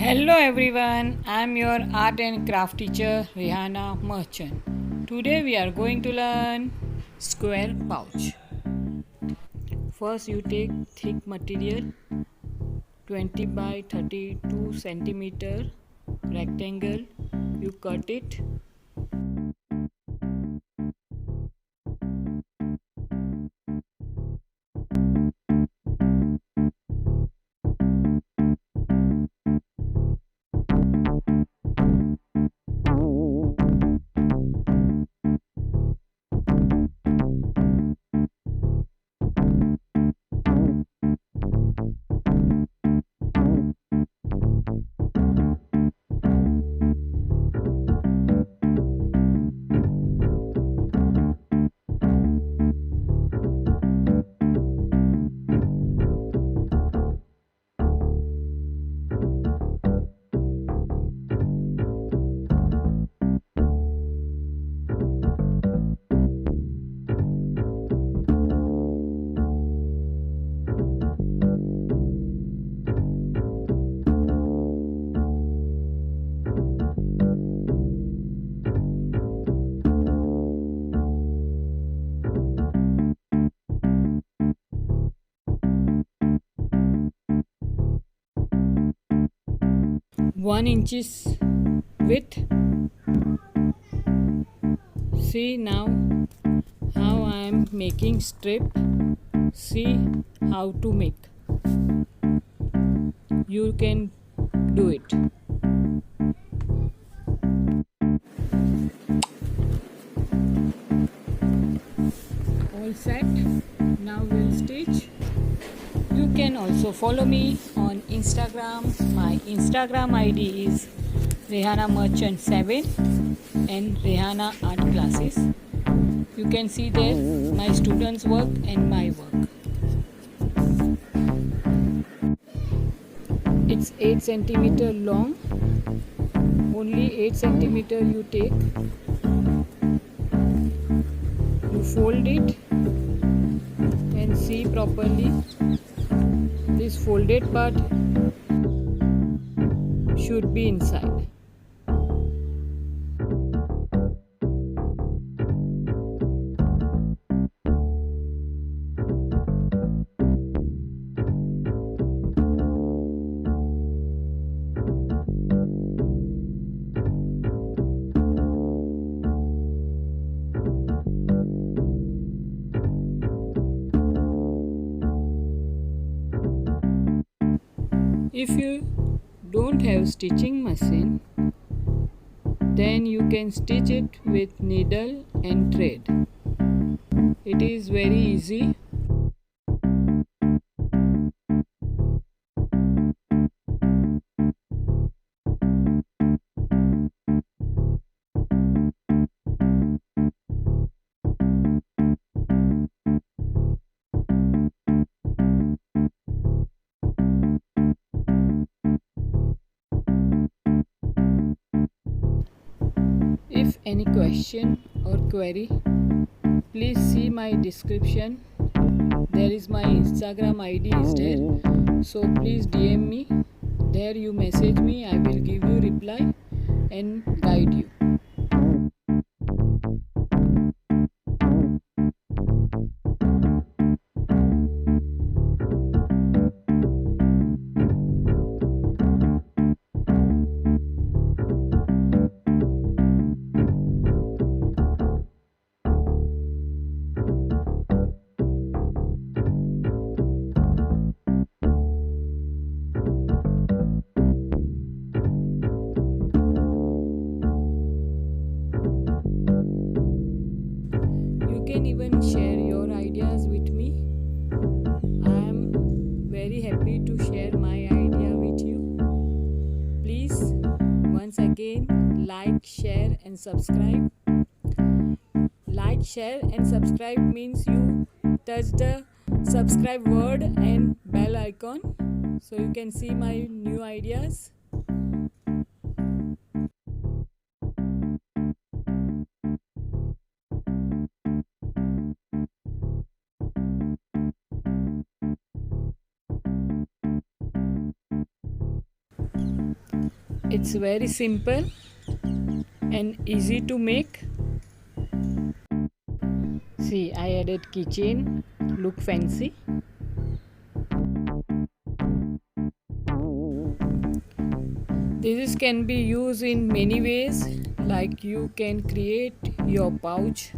Hello everyone, I am your art and craft teacher Rehana Merchant. Today we are going to learn square pouch. First you take thick material 20 by 32 centimeter rectangle. You cut it. One inches width. See now how I am making strip. See how to make. You can do it. All set. Now we'll stitch. You can also follow me on Instagram. My Instagram ID is Rehana Merchant 7 and Rehana Art Classes. You can see there my students' work and my work. It's 8 centimeter long. Only 8 centimeter you take. You fold it and see properly. This folded part should be inside. If you don't have stitching machine, then you can stitch it with needle and thread. It is very easy. If any question or query, please see my description. There is my Instagram ID is there. So please DM me. There you message me. I will give you reply and guide you. You can even share your ideas with me. I am very happy to share my idea with you. Please, once again, like, share, and subscribe. Like, share, and subscribe means you touch the subscribe word and bell icon so you can see my new ideas. It's very simple and easy to make. See, I added keychain, look fancy. This can be used in many ways, like you can create your pouch